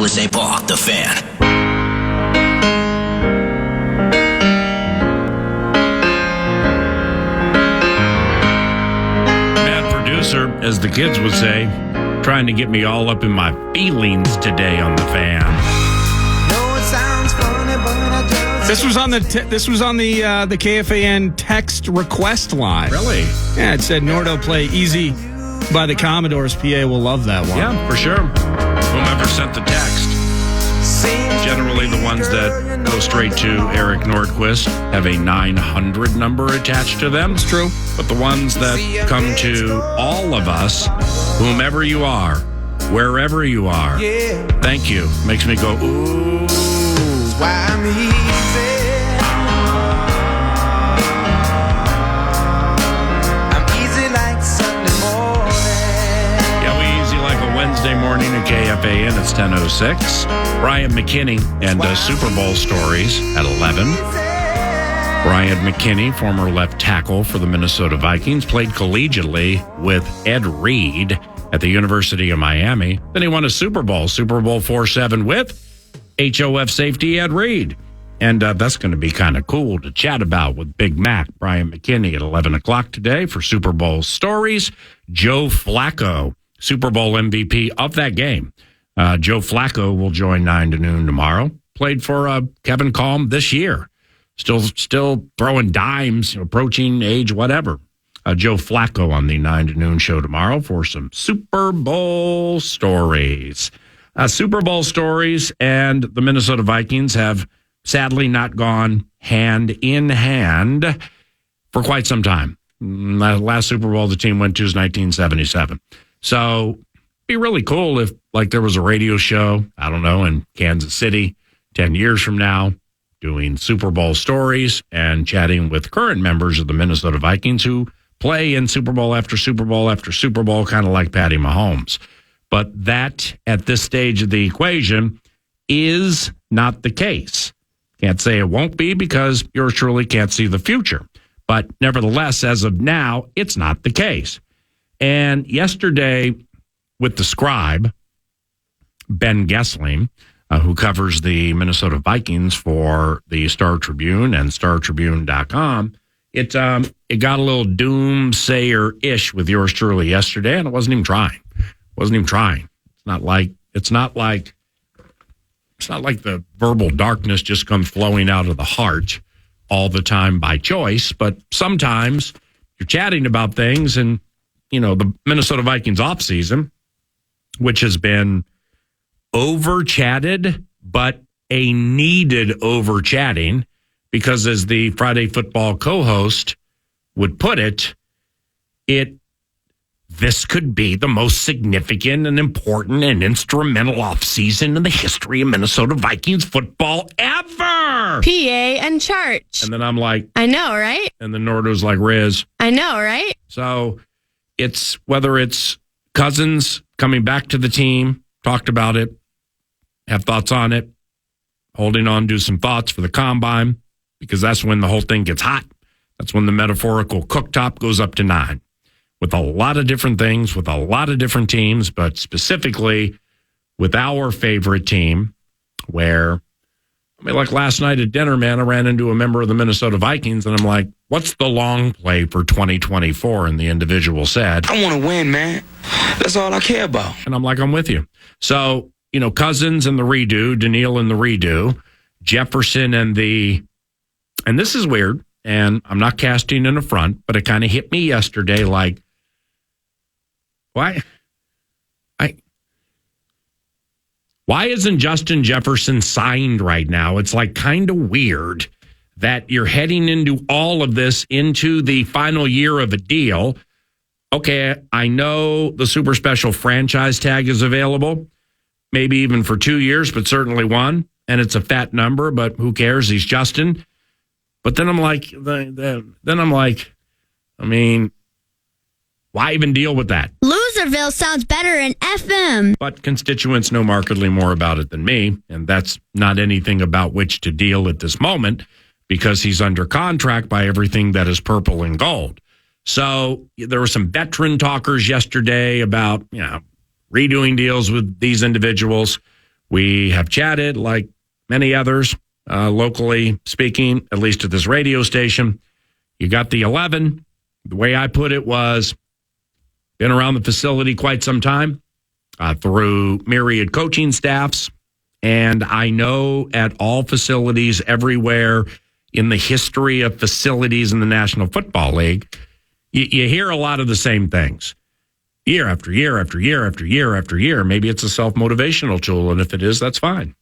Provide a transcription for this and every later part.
St. Paul, the Fan. Bad producer, as the kids would say, trying to get me all up in my feelings today on the Fan. This was on the KFAN text request line. Really? Yeah, it said Nordo play Easy by the Commodores. PA will love that one. Yeah, for sure. Whomever sent the text. Generally, the ones that go straight to Eric Nordquist have a 900 number attached to them. It's true. But the ones that come to all of us, whomever you are, wherever you are, thank you. Makes me go, ooh. Why I'm easy. I'm easy like Sunday morning. Yeah, we easy like a Wednesday morning at KFAN. It's 10:06. Brian McKinney and Super Bowl stories at 11. Brian McKinney, former left tackle for the Minnesota Vikings, played collegiately with Ed Reed at the University of Miami. Then he won a Super Bowl 4-7 with HOF safety Ed Reed. And that's going to be kind of cool to chat about with Big Mac, Brian McKinney, at 11 o'clock today for Super Bowl stories. Joe Flacco, Super Bowl MVP of that game. Joe Flacco will join 9 to noon tomorrow. Played for Kevin Calm this year. Still throwing dimes, approaching age, whatever. Joe Flacco on the 9 to noon show tomorrow for some Super Bowl stories. Super Bowl stories and the Minnesota Vikings have sadly not gone hand in hand for quite some time. Last Super Bowl the team went to is 1977. So it'd be really cool if there was a radio show, I don't know, in Kansas City 10 years from now doing Super Bowl stories and chatting with current members of the Minnesota Vikings who play in Super Bowl after Super Bowl after Super Bowl, kind of like Patty Mahomes. But that, at this stage of the equation, is not the case. Can't say it won't be because yours truly can't see the future. But nevertheless, as of now, it's not the case. And yesterday, with the scribe, Ben Gessling, who covers the Minnesota Vikings for the Star Tribune and StarTribune.com, it got a little doomsayer-ish with yours truly yesterday, and it wasn't even trying. It's not like the verbal darkness just comes flowing out of the heart all the time by choice, but sometimes you're chatting about things and, the Minnesota Vikings offseason, which has been over-chatted, but a needed over-chatting, because as the Friday Football co-host would put it, this could be the most significant and important and instrumental offseason in the history of Minnesota Vikings football ever. PA and church. And then I'm like, I know, right? And then Nordo's like, Riz. I know, right? So it's whether it's Cousins coming back to the team, talked about it, have thoughts on it, holding on to some thoughts for the combine, because that's when the whole thing gets hot. That's when the metaphorical cooktop goes up to 9. With a lot of different things, with a lot of different teams, but specifically with our favorite team, where, like last night at dinner, man, I ran into a member of the Minnesota Vikings, and I'm like, what's the long play for 2024? And the individual said, I want to win, man. That's all I care about. And I'm like, I'm with you. So, Cousins and the redo, Danielle and the redo, Jefferson and this is weird, and I'm not casting an affront, but it kind of hit me yesterday like, why isn't Justin Jefferson signed right now? It's kind of weird that you're heading into all of this into the final year of a deal. Okay, I know the super special franchise tag is available, maybe even for 2 years, but certainly 1, and it's a fat number, but who cares? He's Justin. But then I'm like, why even deal with that? Loserville sounds better in FM. But constituents know markedly more about it than me, and that's not anything about which to deal at this moment, because he's under contract by everything that is purple and gold. So there were some veteran talkers yesterday about, redoing deals with these individuals. We have chatted like many others, locally speaking, at least at this radio station. You got the 11. The way I put it was, been around the facility quite some time through myriad coaching staffs. And I know at all facilities everywhere in the history of facilities in the National Football League, you hear a lot of the same things. Year after year after year after year after year. Maybe it's a self-motivational tool, and if it is, that's fine.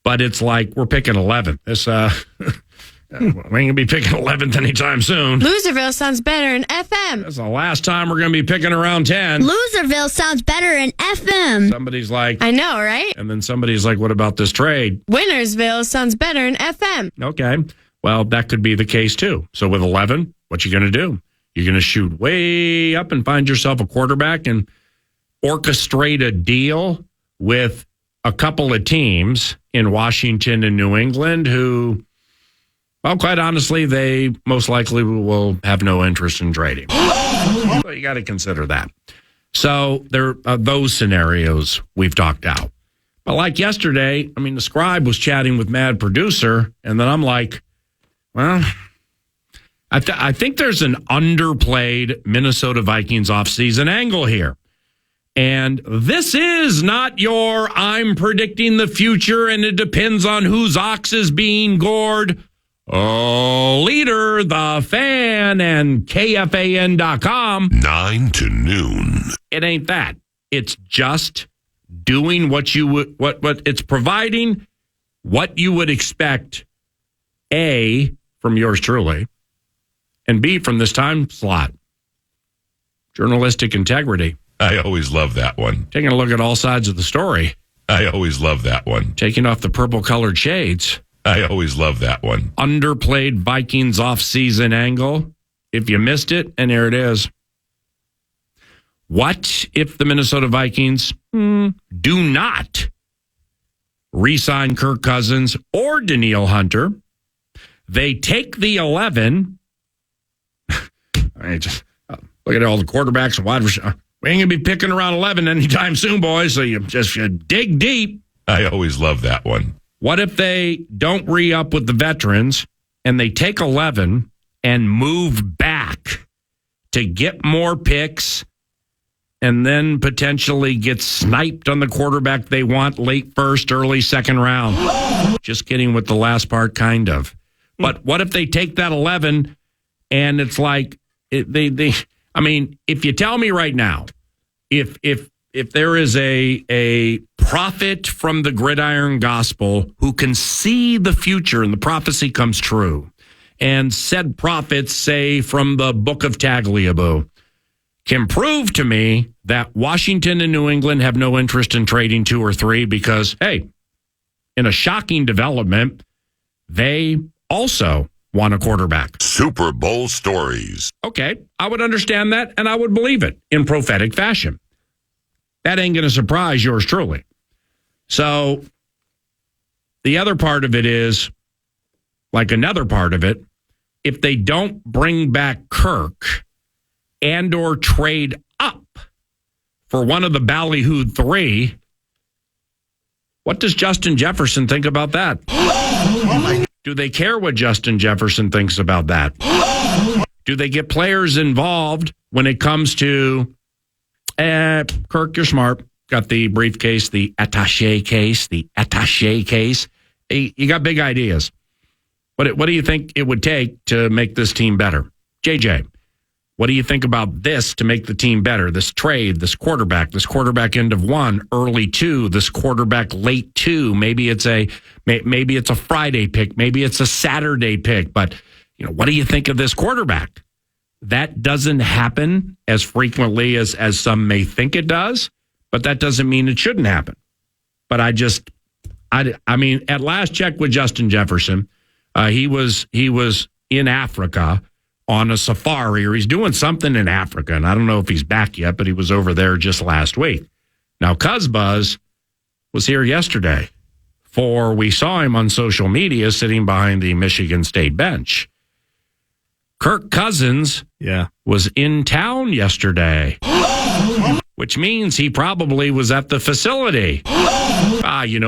But it's like we're picking 11. This, we ain't going to be picking 11th anytime soon. Loserville sounds better in FM. That's the last time we're going to be picking around 10. Loserville sounds better in FM. Somebody's like... I know, right? And then somebody's like, what about this trade? Winnersville sounds better in FM. Okay. Well, that could be the case, too. So with 11, what you going to do? You're going to shoot way up and find yourself a quarterback and orchestrate a deal with a couple of teams in Washington and New England who... Well, quite honestly, they most likely will have no interest in trading. So you got to consider that. So there are those scenarios we've talked out. But like yesterday, I mean, the scribe was chatting with Mad Producer, and then I'm like, well, I think there's an underplayed Minnesota Vikings offseason angle here. And this is not your I'm predicting the future and it depends on whose ox is being gored. Oh, leader, the fan, and KFAN.com. 9 to noon. It ain't that. It's just doing what you would, what it's providing what you would expect, A, from yours truly, and B, from this time slot. Journalistic integrity. I always love that one. Taking a look at all sides of the story. I always love that one. Taking off the purple-colored shades. I always love that one. Underplayed Vikings off-season angle. If you missed it, and there it is. What if the Minnesota Vikings do not re-sign Kirk Cousins or Danielle Hunter? They take the 11. Just look at all the quarterbacks and wide receivers. We ain't going to be picking around 11 anytime soon, boys, so you dig deep. I always love that one. What if they don't re-up with the veterans and they take 11 and move back to get more picks and then potentially get sniped on the quarterback they want late first, early second round? Just kidding with the last part, kind of. But what if they take that 11 and it's like, I mean, if you tell me right now, if there is a prophet from the gridiron gospel who can see the future and the prophecy comes true, and said prophets, say from the book of Tagliabue, can prove to me that Washington and New England have no interest in trading 2 or 3 because, hey, in a shocking development, they also want a quarterback. Super Bowl stories. Okay, I would understand that, and I would believe it in prophetic fashion. That ain't going to surprise yours truly. So the other part of it is, like another part of it, if they don't bring back Kirk and or trade up for one of the ballyhooed 3, what does Justin Jefferson think about that? Do they care what Justin Jefferson thinks about that? Do they get players involved when it comes to, Kirk, you're smart. Got the briefcase, the attaché case. You got big ideas. What do you think it would take to make this team better? JJ, what do you think about this to make the team better? This trade, this quarterback end of 1, early 2, this quarterback late 2. Maybe it's a Friday pick, maybe it's a Saturday pick. But what do you think of this quarterback? That doesn't happen as frequently as some may think it does, but that doesn't mean it shouldn't happen. But I mean, at last check with Justin Jefferson, he was in Africa on a safari, or he's doing something in Africa, and I don't know if he's back yet, but he was over there just last week. Now, Cuzbuzz was here yesterday, for we saw him on social media sitting behind the Michigan State bench. Kirk Cousins was in town yesterday, which means he probably was at the facility.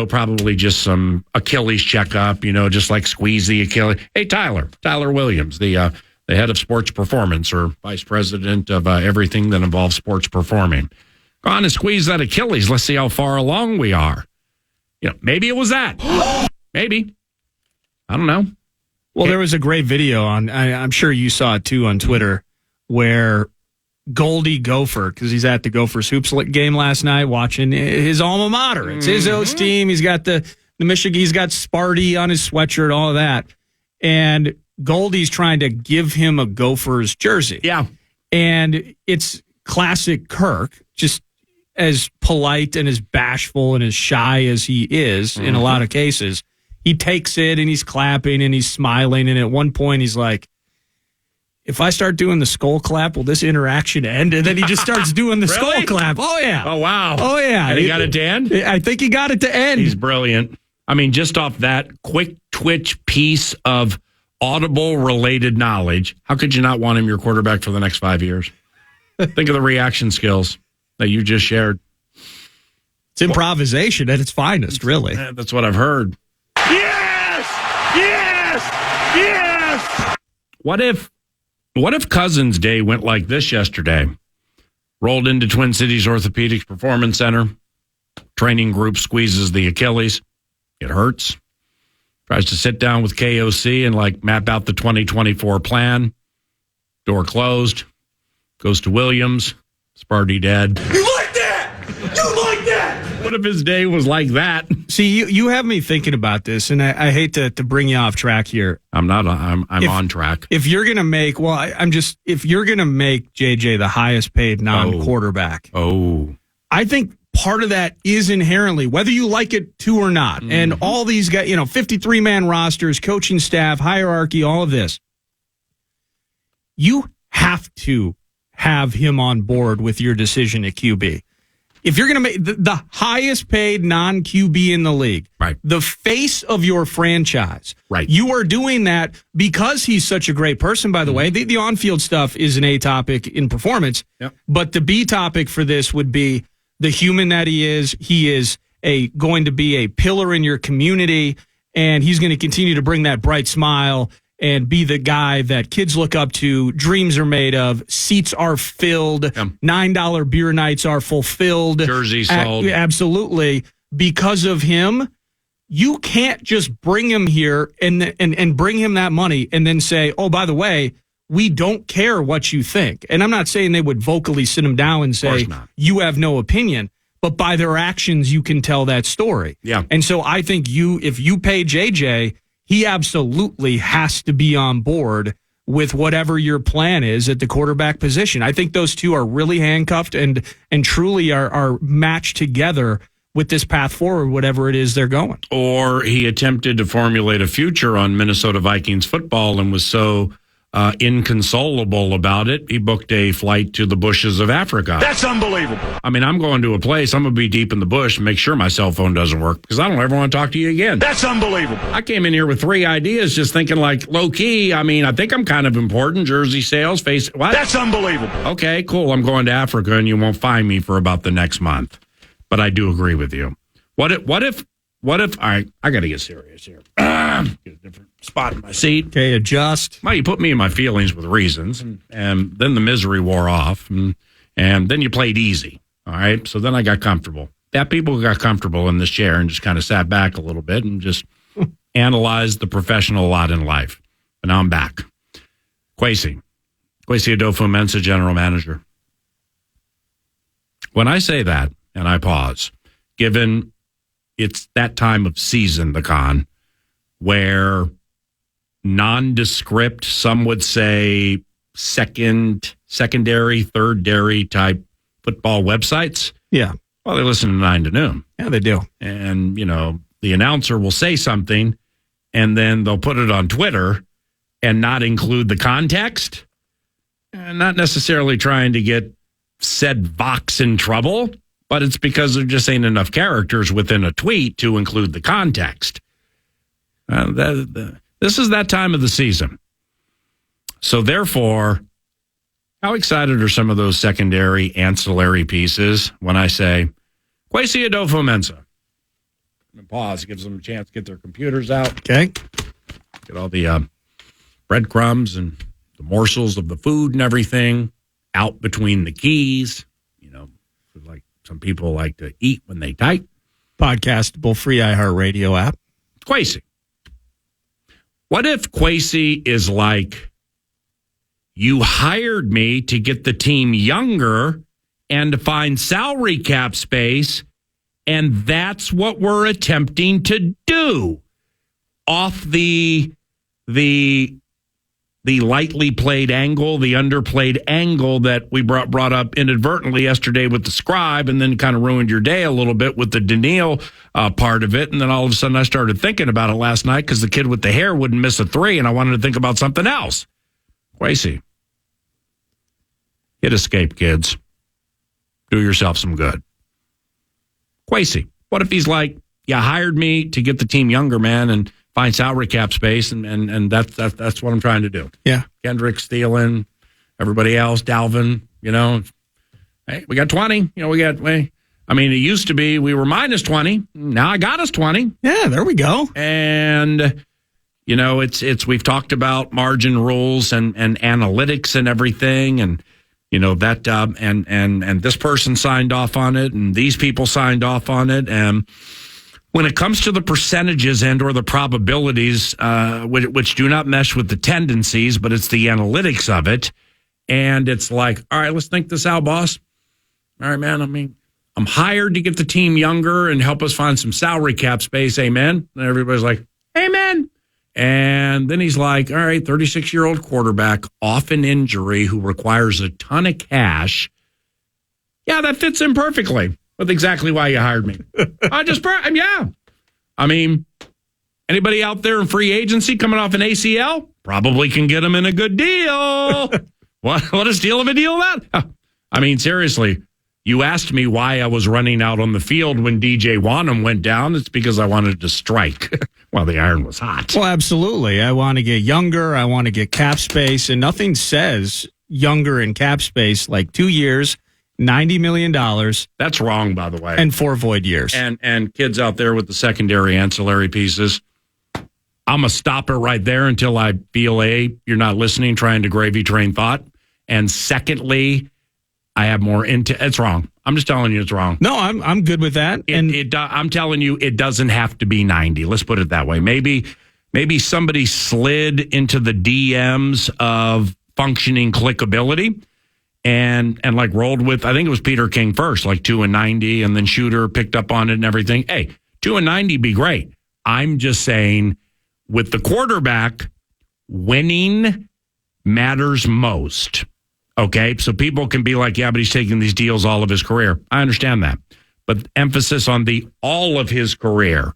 Probably just some Achilles checkup, just like squeeze the Achilles. Hey, Tyler Williams, the head of sports performance or vice president of everything that involves sports performing. Go on and squeeze that Achilles. Let's see how far along we are. Maybe it was that. Maybe. I don't know. Well, there was a great video I'm sure you saw it too on Twitter, where Goldie Gopher, because he's at the Gophers Hoops game last night watching his alma mater. It's his host team. He's got the Michigan, he's got Sparty on his sweatshirt, all of that. And Goldie's trying to give him a Gophers jersey. Yeah. And it's classic Kirk, just as polite and as bashful and as shy as he is in a lot of cases. He takes it and he's clapping and he's smiling. And at one point he's like, if I start doing the skull clap, will this interaction end? And then he just starts doing the skull clap. Oh, yeah. Oh, wow. Oh, yeah. And he got it to end? I think he got it to end. He's brilliant. I mean, just off that quick twitch piece of Audible-related knowledge, how could you not want him your quarterback for the next 5 years? Think of the reaction skills that you just shared. It's improvisation at its finest, really. That's what I've heard. Yes! Yes! Yes! What if Cousins Day went like this yesterday? Rolled into Twin Cities Orthopedics Performance Center. Training group squeezes the Achilles. It hurts. Tries to sit down with KOC and map out the 2024 plan. Door closed. Goes to Williams. Sparty dead. You like that? You like that? What if his day was like that? See, you have me thinking about this, and I hate to bring you off track here. I'm not. I'm on track. If you're gonna make, if you're gonna make JJ the highest paid non-quarterback, I think part of that is inherently whether you like it to or not, and all these guys, 53-man rosters, coaching staff, hierarchy, all of this. You have to have him on board with your decision at QB. If you're going to make the highest paid non-QB in the league, right, the face of your franchise, right, you are doing that because he's such a great person, by the way. The on-field stuff is an A topic in performance, but the B topic for this would be the human that he is. He is going to be a pillar in your community, and he's going to continue to bring that bright smile and be the guy that kids look up to, dreams are made of, seats are filled, $9 beer nights are fulfilled. Jersey sold. Absolutely. Because of him, you can't just bring him here and bring him that money and then say, oh, by the way, we don't care what you think. And I'm not saying they would vocally sit him down and say, you have no opinion. But by their actions, you can tell that story. Yeah. And so I think if you pay JJ, he absolutely has to be on board with whatever your plan is at the quarterback position. I think those two are really handcuffed and truly are matched together with this path forward, whatever it is they're going. Or he attempted to formulate a future on Minnesota Vikings football and was so inconsolable about it, he booked a flight to the bushes of Africa. That's unbelievable. I mean, I'm going to a place, I'm going to be deep in the bush and make sure my cell phone doesn't work because I don't ever want to talk to you again. That's unbelievable. I came in here with 3 ideas just thinking low key. I mean, I think I'm kind of important. Jersey sales, what? That's unbelievable. Okay, cool. I'm going to Africa and you won't find me for about the next month. But I do agree with you. What if I got to get serious here. Get a different spot in my seat. Okay, adjust. Well, you put me in my feelings with reasons, and then the misery wore off, and then you played easy, all right? So then I got comfortable. That people got comfortable in this chair and just kind of sat back a little bit and just analyzed the professional lot in life. But now I'm back. Kwesi Adofo-Mensah, general manager. When I say that, and I pause, given it's that time of season, the con, where nondescript, some would say secondary, thirdary type football websites. Yeah. Well, they listen to 9 to noon. Yeah, they do. And, the announcer will say something and then they'll put it on Twitter and not include the context. And not necessarily trying to get said Vox in trouble, but it's because there just ain't enough characters within a tweet to include the context. This is that time of the season. So therefore, how excited are some of those secondary ancillary pieces when I say, Kwesi Adofo-Mensah, Pause. Gives them a chance to get their computers out. Okay. Get all the breadcrumbs and the morsels of the food and everything out between the keys. You know, like some people like to eat when they type. Podcastable free iHeartRadio app. Kwesi. What if Kwesi is like, you hired me to get the team younger and to find salary cap space, and that's what we're attempting to do off the lightly played angle, the underplayed angle that we brought up inadvertently yesterday with the scribe, and then kind of ruined your day a little bit with the Danielle part of it. And then all of a sudden I started thinking about it last night because the kid with the hair wouldn't miss a three, and I wanted to think about something else. Kwesi. Hit escape, kids. Do yourself some good. Kwesi. What if he's like, you hired me to get the team younger, man, and find salary cap space, and that's what I'm trying to do. Yeah. Kendrick, Thielen, everybody else, Dalvin, you know. Hey, we got 20. You know, it used to be we were minus 20. Now I got us 20. Yeah, there we go. And, you know, it's we've talked about margin rules and analytics and everything, and, you know, that and this person signed off on it, and these people signed off on it, and when it comes to the percentages and or the probabilities, which do not mesh with the tendencies, but it's the analytics of it, and it's like, all right, let's think this out, boss. All right, man, I'm hired to get the team younger and help us find some salary cap space, amen? And everybody's like, amen. And then he's like, all right, 36-year-old quarterback off an injury who requires a ton of cash. Yeah, that fits in perfectly with exactly why you hired me. Yeah. I mean, anybody out there in free agency coming off an ACL probably can get him in a good deal. What a steal of a deal that? I mean, seriously, you asked me why I was running out on the field when DJ Wanham went down. It's because I wanted to strike while the iron was hot. Well, absolutely. I want to get younger. I want to get cap space, and nothing says younger in cap space like 2 years, $90 million. That's wrong, by the way. And 4 void years. And kids out there with the secondary ancillary pieces, I'm going to stop it right there until I feel you're not listening, trying to gravy train thought. And secondly, I have more it's wrong. I'm just telling you it's wrong. No, I'm good with that. I'm telling you it doesn't have to be 90. Let's put it that way. Maybe somebody slid into the DMs of functioning clickability and like rolled with, I think it was Peter King first, like 2 and 90, and then Shooter picked up on it and everything. Hey, 2 and 90 be great. I'm just saying with the quarterback, winning matters most. Okay, so people can be like, yeah, but he's taking these deals all of his career. I understand that. But emphasis on the all of his career.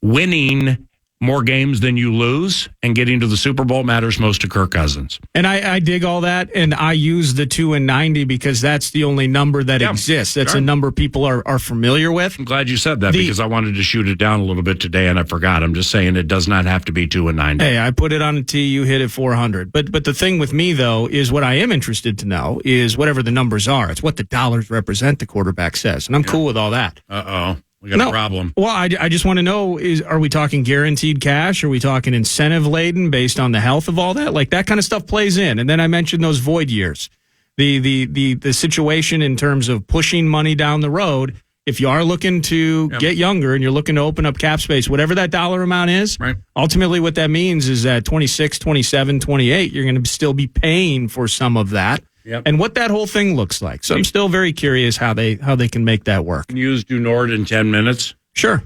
Winning more games than you lose and getting to the Super Bowl matters most to Kirk Cousins. And I dig all that, and I use the 2 and 90 because that's the only number that exists. That's a number people are familiar with. I'm glad you said that because I wanted to shoot it down a little bit today, and I forgot. I'm just saying it does not have to be 2 and 90. Hey, I put it on a tee, you hit it 400. But the thing with me, though, is what I am interested to know is whatever the numbers are. It's what the dollars represent, the quarterback says. And I'm cool with all that. Uh-oh. We got a problem. Well, I just want to know, are we talking guaranteed cash? Are we talking incentive laden based on the health of all that? Like that kind of stuff plays in. And then I mentioned those void years. The situation in terms of pushing money down the road. If you are looking to get younger and you're looking to open up cap space, whatever that dollar amount is, ultimately what that means is that 26, 27, 28, you're going to still be paying for some of that. Yep. And what that whole thing looks like. So I'm still very curious how they can make that work. Use Do Nord in 10 minutes. Sure.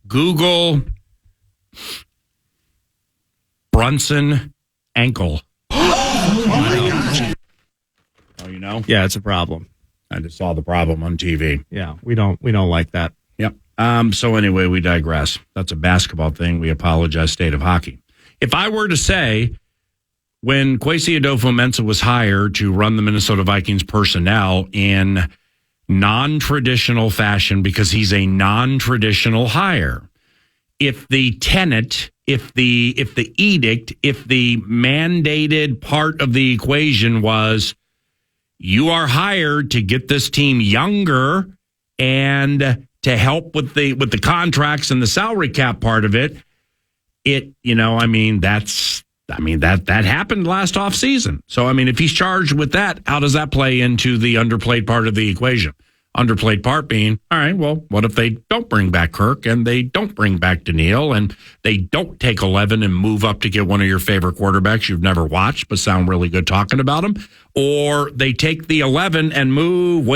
Google Brunson ankle. Oh, you know? Yeah, it's a problem. I just saw the problem on TV. Yeah, we don't like that. Yep. So anyway, we digress. That's a basketball thing. We apologize, state of hockey. If I were to say, when Kwesi Adofo-Mensah was hired to run the Minnesota Vikings personnel in non-traditional fashion because he's a non-traditional hire, if the tenet, if the edict, if the mandated part of the equation was you are hired to get this team younger and to help with the contracts and the salary cap part of it. That happened last offseason. So, I mean, if he's charged with that, how does that play into the underplayed part of the equation? Underplayed part being, all right, well, what if they don't bring back Kirk and they don't bring back Danielle and they don't take 11 and move up to get one of your favorite quarterbacks you've never watched but sound really good talking about them? Or they take the 11 and move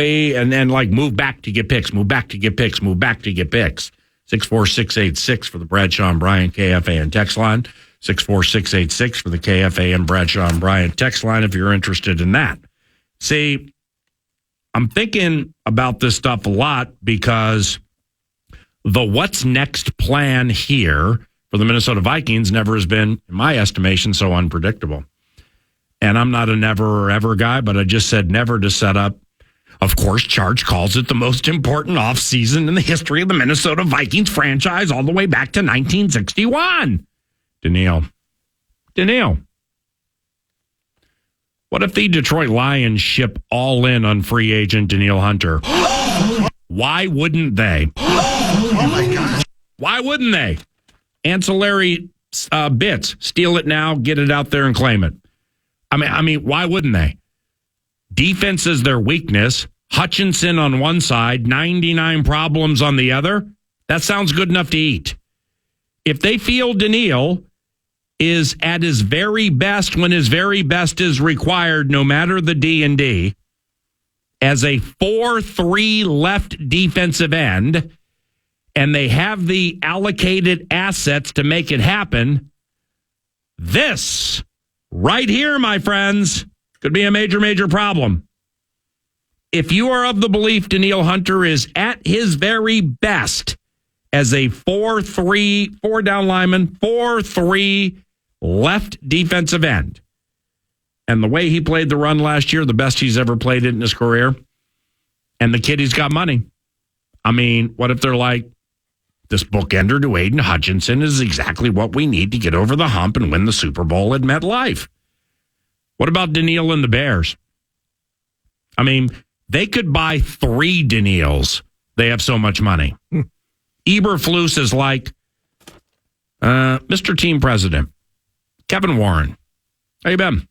back to get picks, move back to get picks, move back to get picks. 64686 for the Bradshaw and Bryant KFAN text line. 64686 for the KFAN Bradshaw and Bryant text line if you're interested in that. See, I'm thinking about this stuff a lot because the what's next plan here for the Minnesota Vikings never has been, in my estimation, so unpredictable. And I'm not a never or ever guy, but I just said never to set up. Of course, Charge calls it the most important offseason in the history of the Minnesota Vikings franchise all the way back to 1961. Danielle. What if the Detroit Lions ship all in on free agent Danielle Hunter? Why wouldn't they? Oh, my gosh. Why wouldn't they? Ancillary bits. Steal it now, get it out there and claim it. I mean, why wouldn't they? Defense is their weakness. Hutchinson on one side, 99 problems on the other. That sounds good enough to eat. If they feel Danielle is at his very best when his very best is required, no matter the D&D, as a 4-3 left defensive end, and they have the allocated assets to make it happen, this right here, my friends, could be a major, major problem. If you are of the belief Danielle Hunter is at his very best as a 4-3, 4 down lineman, 4-3 left defensive end, and the way he played the run last year, the best he's ever played it in his career, and the kid, he's got money. I mean, what if they're like, this bookender to Aiden Hutchinson is exactly what we need to get over the hump and win the Super Bowl at MetLife? What about Danielle and the Bears? I mean, they could buy 3 Danielles. They have so much money. Eberflus is like, Mr. Team President, Kevin Warren. How you been?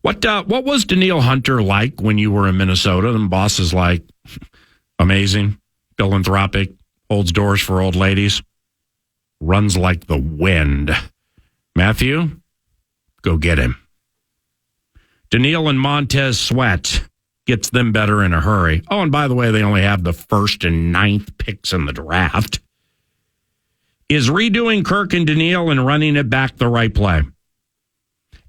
What was Danielle Hunter like when you were in Minnesota? And boss is like, amazing, philanthropic, holds doors for old ladies, runs like the wind. Matthew, go get him. Danielle and Montez Sweat gets them better in a hurry. Oh, and by the way, they only have the 1st and 9th picks in the draft. Is redoing Kirk and Danielle and running it back the right play?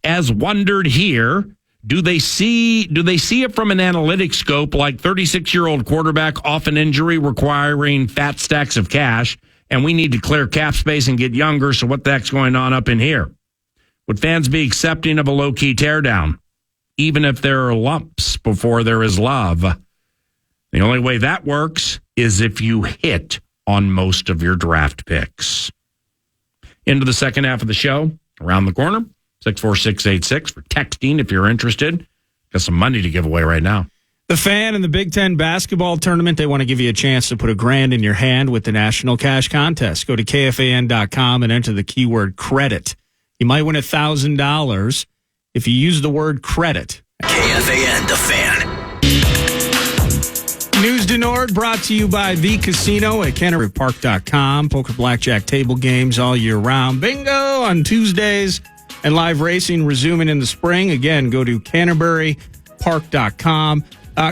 As wondered here, do they see it from an analytics scope like 36-year-old quarterback off an injury requiring fat stacks of cash, and we need to clear cap space and get younger, so what the heck's going on up in here? Would fans be accepting of a low-key teardown, even if there are lumps before there is love? The only way that works is if you hit on most of your draft picks. Into the second half of the show, around the corner, 64686 for texting if you're interested. Got some money to give away right now. The Fan and the Big Ten basketball tournament, they want to give you a chance to put $1,000 in your hand with the National Cash Contest. Go to KFAN.com and enter the keyword credit. You might win $1,000 if you use the word credit. KFAN, The Fan. News du Nord brought to you by The Casino at CanterburyPark.com. Poker, blackjack, table games all year round. Bingo on Tuesdays. And live racing resuming in the spring. Again, go to CanterburyPark.com.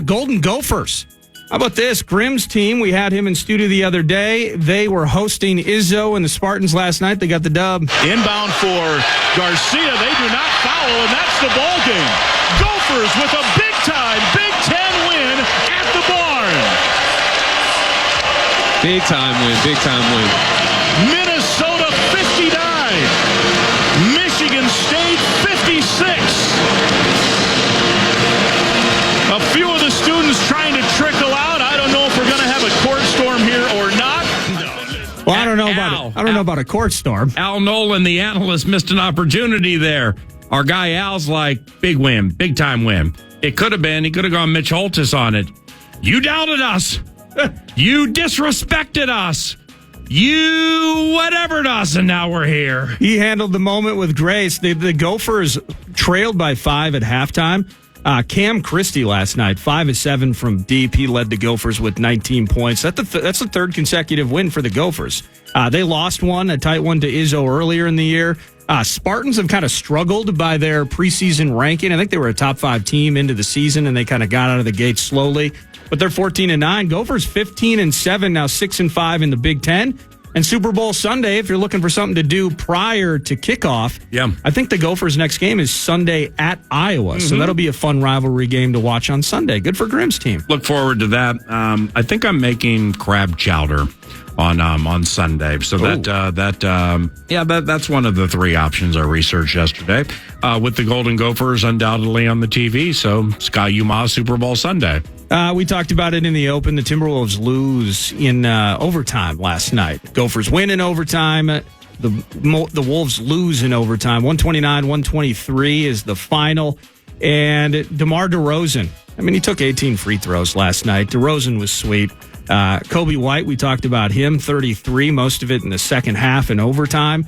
Golden Gophers. How about this? Grimm's team, we had him in studio the other day. They were hosting Izzo and the Spartans last night. They got the dub. Inbound for Garcia. They do not foul, and that's the ball game. Gophers with a big-time Big Ten win at the barn. Big-time win. Minnesota 59. Michigan State 56. A few of the students trying to trickle out. I don't know if we're going to have a court storm here or not. Well, I don't know about a court storm. Al Nolan, the analyst, missed an opportunity there. Our guy Al's like, big win, big time win. He could have gone Mitch Holtis on it. You doubted us. You disrespected us. You whatever'd us, and now we're here. He handled the moment with grace. The Gophers trailed by 5 at halftime. Cam Christie last night, 5 of 7 from deep. He led the Gophers with 19 points. That's the third consecutive win for the Gophers. They lost one, a tight one to Izzo earlier in the year. Spartans have kind of struggled by their preseason ranking. I think they were a top 5 team into the season, and they kind of got out of the gate slowly. But they're 14-9. Gophers 15-7, now 6-5 in the Big Ten. And Super Bowl Sunday, if you're looking for something to do prior to kickoff, I think the Gophers' next game is Sunday at Iowa. So that'll be a fun rivalry game to watch on Sunday. Good for Grimm's team. Look forward to that. I think I'm making crab chowder on Sunday. So that's one of the 3 options I researched yesterday. With the Golden Gophers undoubtedly on the TV. So Sky Yuma Super Bowl Sunday. We talked about it in the Open. The Timberwolves lose in overtime last night. Gophers win in overtime. The Wolves lose in overtime. 129-123 is the final. And DeMar DeRozan, he took 18 free throws last night. DeRozan was sweet. Kobe White, we talked about him, 33, most of it in the second half in overtime.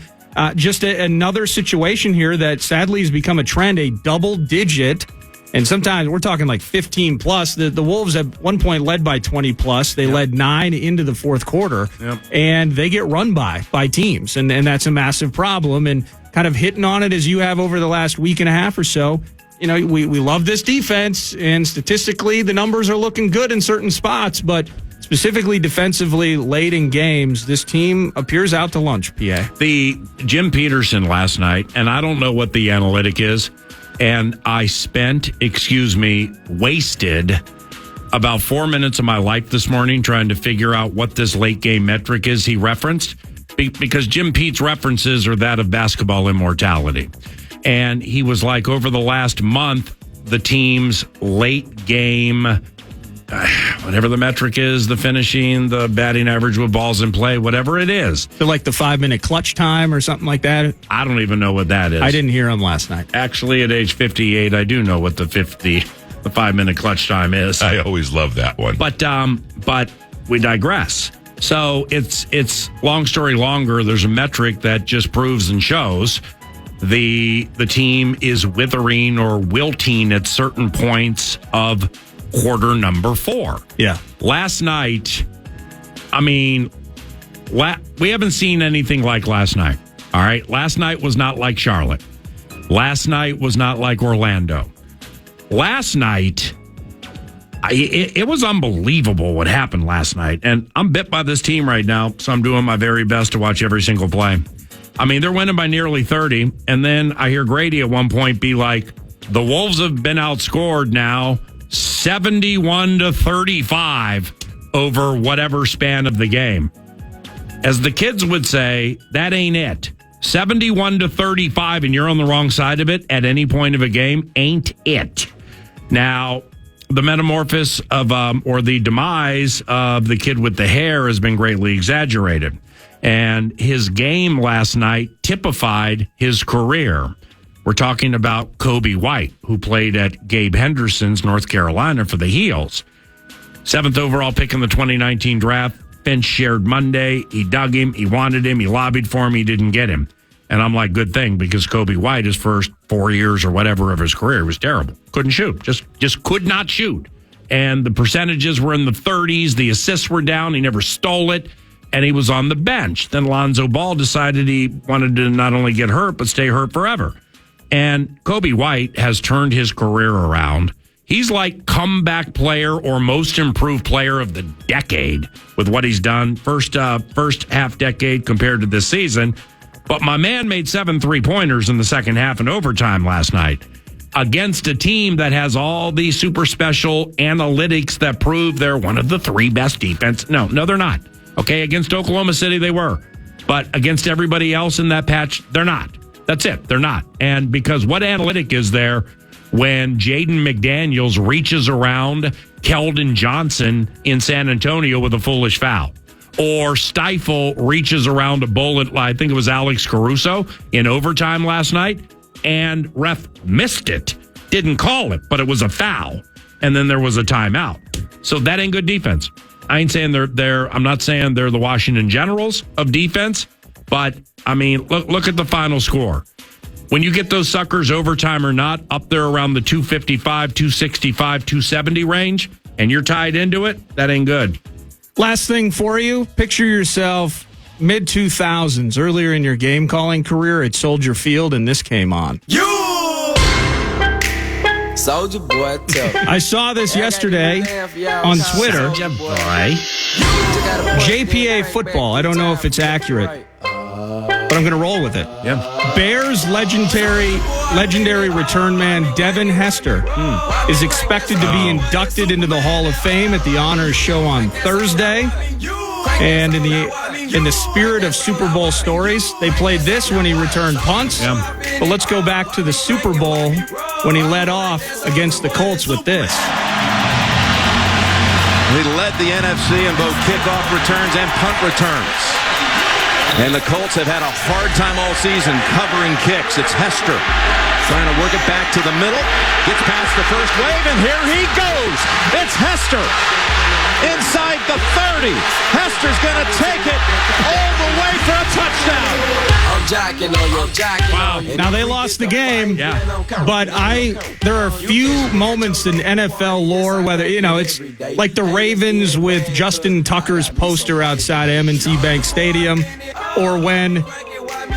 Just another situation here that sadly has become a trend, a double-digit. And sometimes we're talking like 15 plus. The Wolves at one point led by 20 plus. They led 9 into the fourth quarter, and they get run by teams. And that's a massive problem. And kind of hitting on it as you have over the last week and a half or so. We love this defense, and statistically the numbers are looking good in certain spots, but specifically defensively late in games, this team appears out to lunch, PA. The Jim Peterson last night, and I don't know what the analytic is, and I wasted about 4 minutes of my life this morning trying to figure out what this late game metric is he referenced, because Jim Pete's references are that of basketball immortality. And he was like, over the last month, the team's late game, whatever the metric is, the finishing, the batting average with balls in play, whatever it is. So like the 5-minute clutch time or something like that? I don't even know what that is. I didn't hear him last night. Actually, at age 58, I do know what the 5-minute clutch time is. I always love that one. But we digress. So it's long story longer. There's a metric that just proves and shows the team is withering or wilting at certain points of quarter number 4. Yeah. Last night, we haven't seen anything like last night. All right. Last night was not like Charlotte. Last night was not like Orlando. Last night, it was unbelievable what happened last night. And I'm bit by this team right now, so I'm doing my very best to watch every single play. They're winning by nearly 30. And then I hear Grady at one point be like, the Wolves have been outscored now 71-35 over whatever span of the game. As the kids would say, that ain't it. 71-35 and you're on the wrong side of it at any point of a game ain't it. Now, the metamorphosis of, or the demise of the kid with the hair has been greatly exaggerated. And his game last night typified his career. We're talking about Kobe White, who played at Gabe Henderson's North Carolina for the Heels. 7th overall pick in the 2019 draft. Finch shared Monday. He dug him. He wanted him. He lobbied for him. He didn't get him. And I'm like, good thing, because Kobe White, his first 4 years or whatever of his career, was terrible. Couldn't shoot. Just could not shoot. And the percentages were in the 30s. The assists were down. He never stole it. And he was on the bench. Then Lonzo Ball decided he wanted to not only get hurt, but stay hurt forever. And Kobe White has turned his career around. He's like comeback player or most improved player of the decade with what he's done. First half decade compared to this season. But my man made 7 3-pointers in the second half in overtime last night against a team that has all these super special analytics that prove they're one of the 3 best defense. No, they're not. Okay, against Oklahoma City, they were. But against everybody else in that patch, they're not. That's it. They're not. And because what analytic is there when Jaden McDaniels reaches around Keldon Johnson in San Antonio with a foolish foul? Or Stifle reaches around a bullet, I think it was Alex Caruso, in overtime last night, and ref missed it. Didn't call it, but it was a foul. And then there was a timeout. So that ain't good defense. I ain't saying I'm not saying they're the Washington Generals of defense, but I mean, look at the final score. When you get those suckers overtime or not up there around the 255, 265, 270 range, and you're tied into it, that ain't good. Last thing for you, picture yourself mid-2000s, earlier in your game calling career at Soldier Field, and this came on. Soldier boy, I saw this yesterday on Twitter. JPA football. I don't know if it's accurate, but I'm going to roll with it. Yeah. Bears legendary return man Devin Hester is expected to be inducted into the Hall of Fame at the honors show on Thursday. And in the spirit of Super Bowl stories, they played this when he returned punts. Yeah. But let's go back to the Super Bowl when he led off against the Colts with this. He led the NFC in both kickoff returns and punt returns. And the Colts have had a hard time all season covering kicks. It's Hester trying to work it back to the middle. Gets past the first wave, and here he goes. It's Hester inside the 30. Hester's going to take it all the way for a touchdown. I'm jacking on your jacket. Wow. Now they lost the game, but there are a few moments in NFL lore, whether it's like the Ravens with Justin Tucker's poster outside M&T Bank Stadium, or when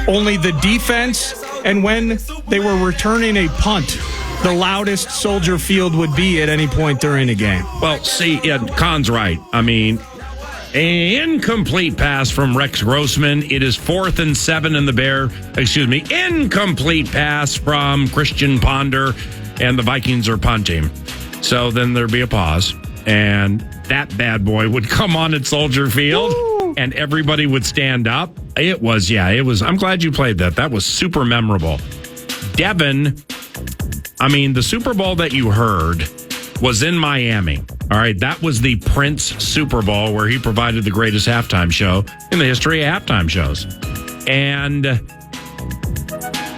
only the defense and when they were returning a punt, the loudest Soldier Field would be at any point during a game. Well, see, Khan's right. I mean, incomplete pass from Rex Grossman. It is 4th and 7 in the incomplete pass from Christian Ponder, and the Vikings are punting. So then there'd be a pause, and that bad boy would come on at Soldier Field. Woo! And everybody would stand up. It was. I'm glad you played that. That was super memorable. Devin, I mean, the Super Bowl that you heard was in Miami. All right, that was the Prince Super Bowl where he provided the greatest halftime show in the history of halftime shows. And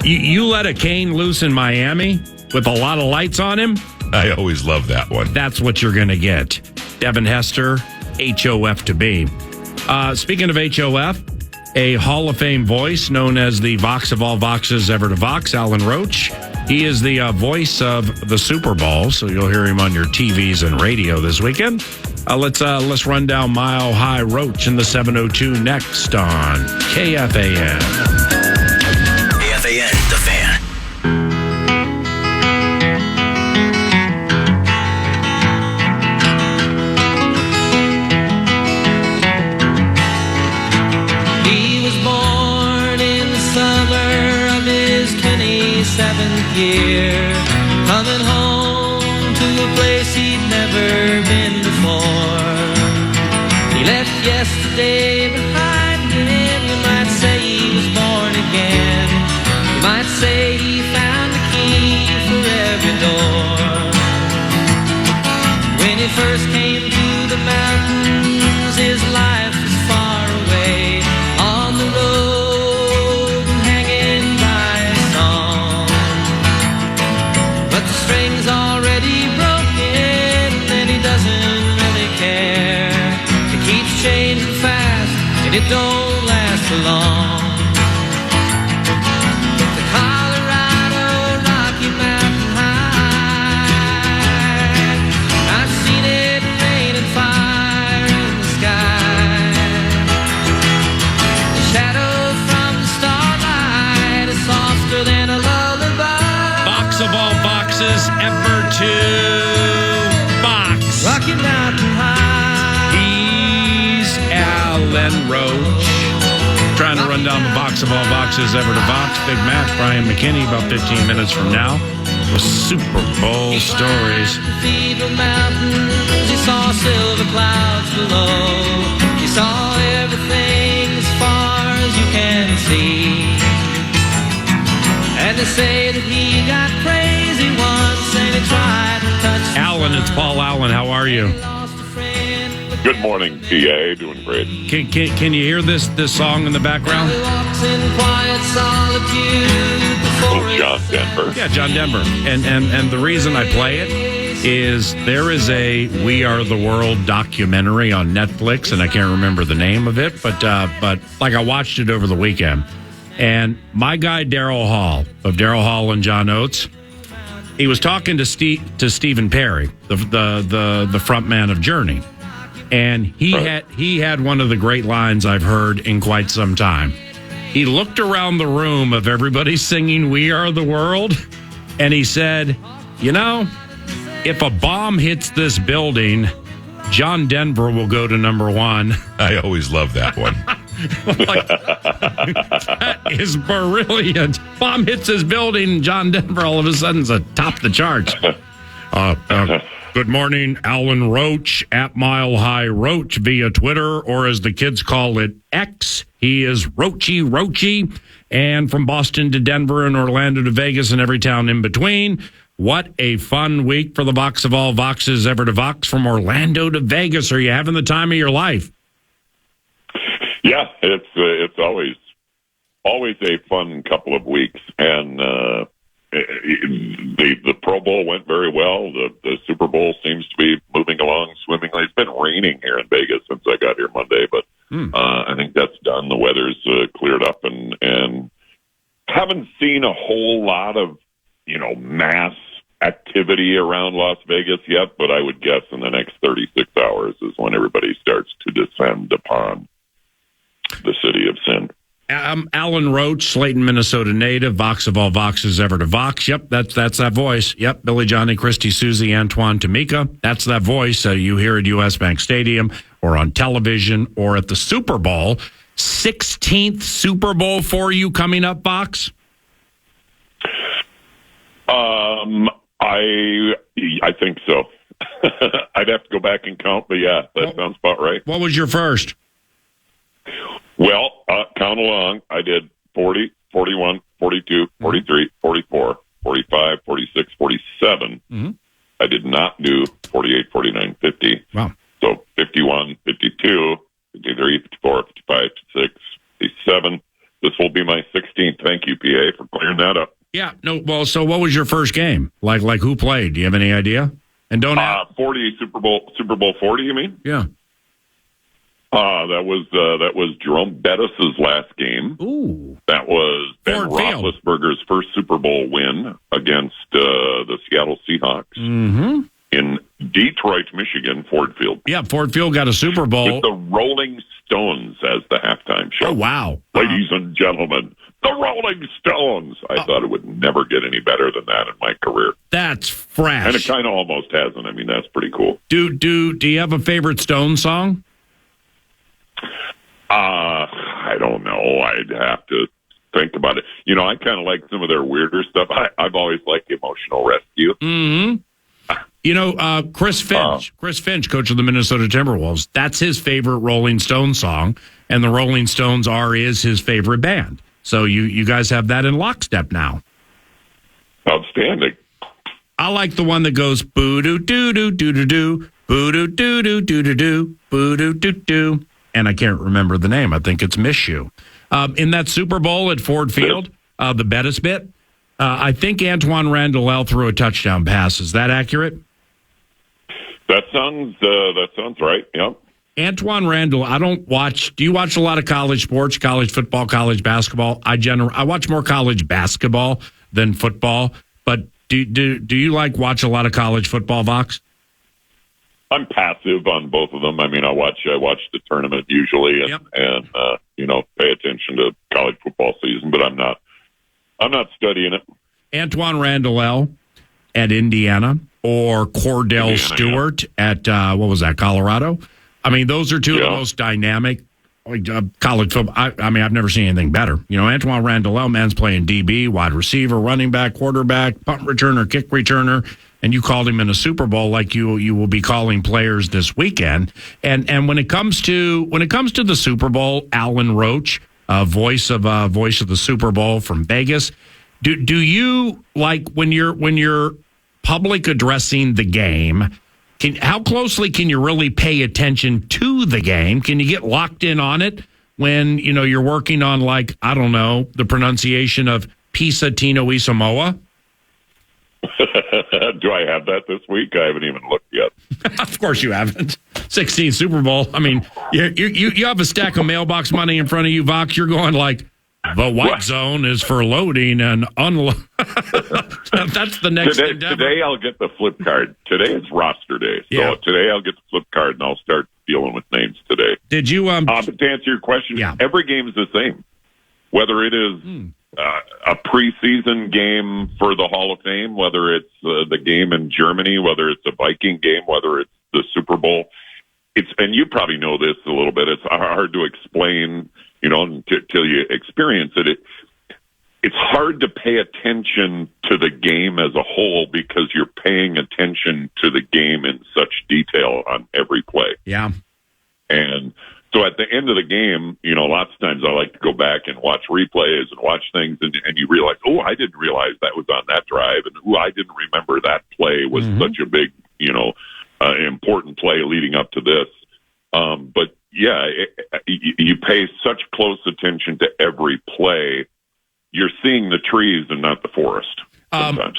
you let a cane loose in Miami with a lot of lights on him. I always love that one. That's what you're going to get. Devin Hester, HOF to be. Speaking of HOF, a Hall of Fame voice known as the Vox of all Voxes ever to Vox, Alan Roach. He is the voice of the Super Bowl, so you'll hear him on your TVs and radio this weekend. Let's run down Mile High Roach in the 702 next on KFAN. KFAN, the Fan. He was born in the summer of his 27th year, coming home to a place he'd never been before. He left yesterday behind him. You might say he was born again. You might say he found the key for every door. When he first came to the mountains, his life was far away, on the road and hanging by a song. But the string's already broken and he doesn't really care. It keeps changing fast and it don't last for long. The Colorado Rocky Mountain High, I've seen it rain and fire in the sky. The shadow from the starlight is softer than a lullaby. Box of all boxes ever to box. Rocky Mountain High. He's Alan Roach. Trying to run down the box of all boxes ever to box. Big match, Brian McKinney, about 15 minutes from now, with Super Bowl stories. Cathedral mountains, he saw silver clouds below. He saw everything as far as you can see. And they say that he got crazy once and he tried to touch Alan, it's Paul Allen. How are you? Good morning, PA. Doing great. Can you hear this song in the background? Oh, John Denver. Yeah, John Denver. And the reason I play it is there is a We Are the World documentary on Netflix, and I can't remember the name of it, but like I watched it over the weekend. And my guy Daryl Hall of Daryl Hall and John Oates, he was talking to Stephen Perry, the front man of Journey, and he had one of the great lines I've heard in quite some time. He looked around the room of everybody singing We Are the World, and he said, you know, if a bomb hits this building, John Denver will go to number one. I always love that one. Like, that is brilliant. Bomb hits his building, John Denver all of a sudden's atop the charts. Good morning, Alan Roach at Mile High Roach via Twitter, or as the kids call it, X. He is Roachy. And from Boston to Denver and Orlando to Vegas and every town in between. What a fun week for the Vox of all Voxes ever to Vox. From Orlando to Vegas. Are you having the time of your life? Yeah, it's always a fun couple of weeks, and the Pro Bowl went very well. The Super Bowl seems to be moving along swimmingly. It's been raining here in Vegas since I got here Monday, but I think that's done. The weather's cleared up, and haven't seen a whole lot of mass activity around Las Vegas yet. But I would guess in the next 36 hours is when everybody starts to descend upon the city of sin. Alan Roach, Slayton, Minnesota native, Vox of all Voxes ever to Vox. Yep, that's that voice. Yep, Billy, Johnny, Christy, Susie, Antoine, Tamika. That's that voice you hear at U.S. Bank Stadium or on television or at the Super Bowl. 16th Super Bowl for you coming up, Vox? I think so. I'd have to go back and count, but yeah, that sounds about right. What was your first? Well, count along. I did 40, 41, 42, 43, 44, 45, 46, 47. Mm-hmm. I did not do 48, 49, 50. Wow. So 51, 52, 53, 54, 55, 56, 57. This will be my 16th. Thank you, PA, for clearing that up. Yeah. No. Well, so what was your first game? Like who played? Do you have any idea? And don't 40 Super Bowl 40. You mean? Yeah. That was Jerome Bettis' last game. Ooh. That was Ben Roethlisberger's first Super Bowl win against the Seattle Seahawks in Detroit, Michigan, Ford Field. Yeah, Ford Field got a Super Bowl. With the Rolling Stones as the halftime show. Oh, wow. Ladies and gentlemen, the Rolling Stones. I thought it would never get any better than that in my career. That's fresh. And it kind of almost hasn't. I mean, that's pretty cool. Do you have a favorite Stones song? I don't know. I'd have to think about it. I kind of like some of their weirder stuff. I've always liked Emotional Rescue. Mm-hmm. Chris Finch, coach of the Minnesota Timberwolves, that's his favorite Rolling Stones song, and the Rolling Stones is his favorite band. So you guys have that in lockstep now. Outstanding. I like the one that goes boo-doo-doo-doo-doo-doo-doo, boo-doo-doo-doo-doo-doo-doo, boo-doo-doo-doo. And I can't remember the name. I think it's Miss You. In that Super Bowl at Ford Field, the Bettis bit, I think Antoine Randall threw a touchdown pass. Is that accurate? That sounds right. Yep. Antoine Randall, do you watch a lot of college sports, college football, college basketball? I watch more college basketball than football, but do you watch a lot of college football, Vox? I'm passive on both of them. I mean, I watch the tournament usually, and pay attention to college football season, but I'm not studying it. Antoine Randall at Indiana or Cordell Stewart at Colorado. I mean, those are two of the most dynamic college football. I mean, I've never seen anything better. Antoine Randall, man's playing DB, wide receiver, running back, quarterback, punt returner, kick returner. And you called him in a Super Bowl like you will be calling players this weekend. And when it comes to the Super Bowl, Alan Roach, voice of the Super Bowl from Vegas, do you like when you're public addressing the game? How closely can you really pay attention to the game? Can you get locked in on it when you're working on the pronunciation of Pisa Tino Isamoa? Do I have that this week? I haven't even looked yet. Of course you haven't. 16 Super Bowl. I mean, you have a stack of mailbox money in front of you, Vox. You're going like, the white zone is for loading and unload. That's the next endeavor. Today I'll get the flip card. Today it's roster day. So today I'll get the flip card and I'll start dealing with names today. Did you... to answer your question, every game is the same. Whether it is a preseason game for the Hall of Fame, whether it's the game in Germany, whether it's a Viking game, whether it's the Super Bowl, and you probably know this a little bit. It's hard to explain, until you experience it. It's hard to pay attention to the game as a whole because you're paying attention to the game in such detail on every play. Yeah. And so at the end of the game, lots of times I like to go back and watch replays and watch things, and you realize, I didn't realize that was on that drive, and I didn't remember that play was such a big, important play leading up to this. But yeah, you pay such close attention to every play. You're seeing the trees and not the forest sometimes.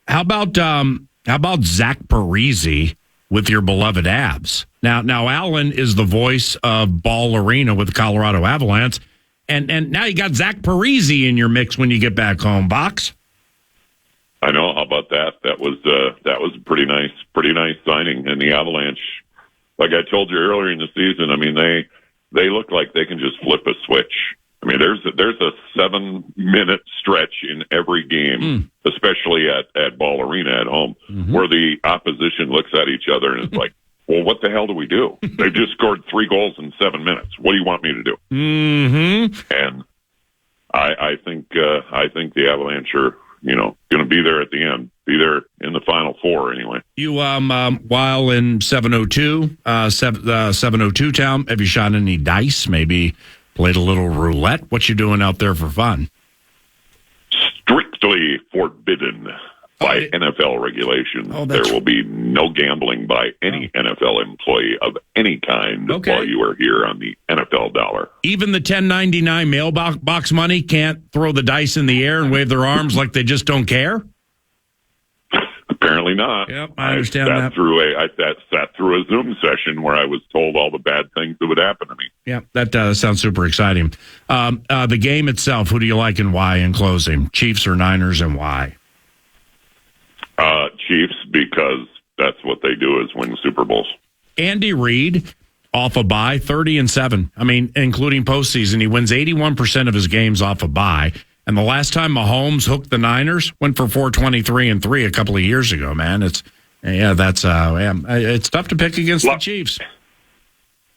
How about Zach Parise with your beloved Avs? Now Alan is the voice of Ball Arena with the Colorado Avalanche, and now you got Zach Parise in your mix when you get back home, Box. I know. How about that? That was a pretty nice signing. And the Avalanche, like I told you earlier in the season, I mean they look like they can just flip a switch. I mean, there's a 7-minute stretch in every game, especially at Ball Arena at home, where the opposition looks at each other and is like, well, what the hell do we do? They just scored 3 goals in 7 minutes. What do you want me to do? And I think the Avalanche are, going to be there at the end, be there in the Final Four anyway. You, while in 702 town, have you shot any dice? Maybe played a little roulette? What you doing out there for fun? Strictly forbidden by NFL regulations. There will be no gambling by any NFL employee of any kind while you are here on the NFL dollar. Even the $10.99 mailbox money can't throw the dice in the air and wave their arms like they just don't care? Apparently not. Yep, I understand that. I sat through a Zoom session where I was told all the bad things that would happen to me. Yeah, that sounds super exciting. The game itself, who do you like and why in closing? Chiefs or Niners, and why? Chiefs, because that's what they do is win Super Bowls. Andy Reid, off a bye, 30-7. I mean, including postseason, he wins 81% of his games off a bye. And the last time Mahomes hooked the Niners, went for 423-3 a couple of years ago. Man, it's tough to pick against the Chiefs.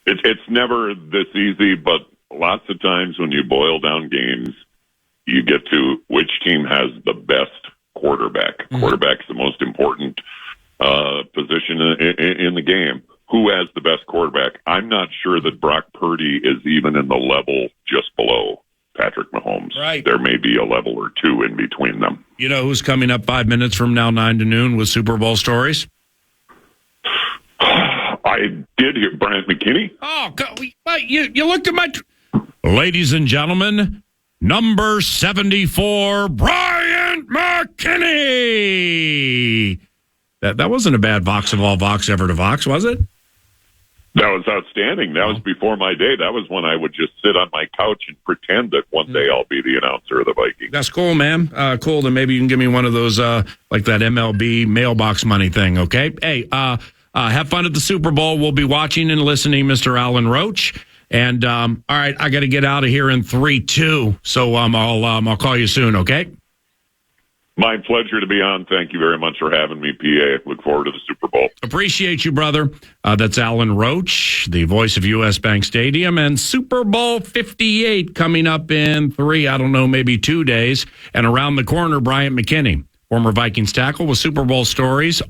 It's never this easy, but lots of times when you boil down games, you get to which team has the best quarterback. Quarterback's the most important position in the game. Who has the best quarterback? I'm not sure that Brock Purdy is even in the level just below Patrick Mahomes. Right. There may be a level or two in between them. You know who's coming up 5 minutes from now, 9 to noon, with Super Bowl stories? I did hear Bryant McKinney. Oh, you looked at my... Ladies and gentlemen, number 74, Bryant McKinney. That wasn't a bad Vox of all Vox ever to Vox, was it? That was outstanding. That was before my day. That was when I would just sit on my couch and pretend that one day I'll be the announcer of the Vikings. That's cool, man. Cool. Then maybe you can give me one of those, like that MLB mailbox money thing, okay? Hey, have fun at the Super Bowl. We'll be watching and listening, Mr. Alan Roach. And, all right, I got to get out of here in 3-2. So I'll call you soon, okay? My pleasure to be on. Thank you very much for having me, PA. Look forward to the Super Bowl. Appreciate you, brother. That's Alan Roach, the voice of U.S. Bank Stadium, and Super Bowl 58 coming up in 2 days. And around the corner, Bryant McKinney, former Vikings tackle with Super Bowl stories.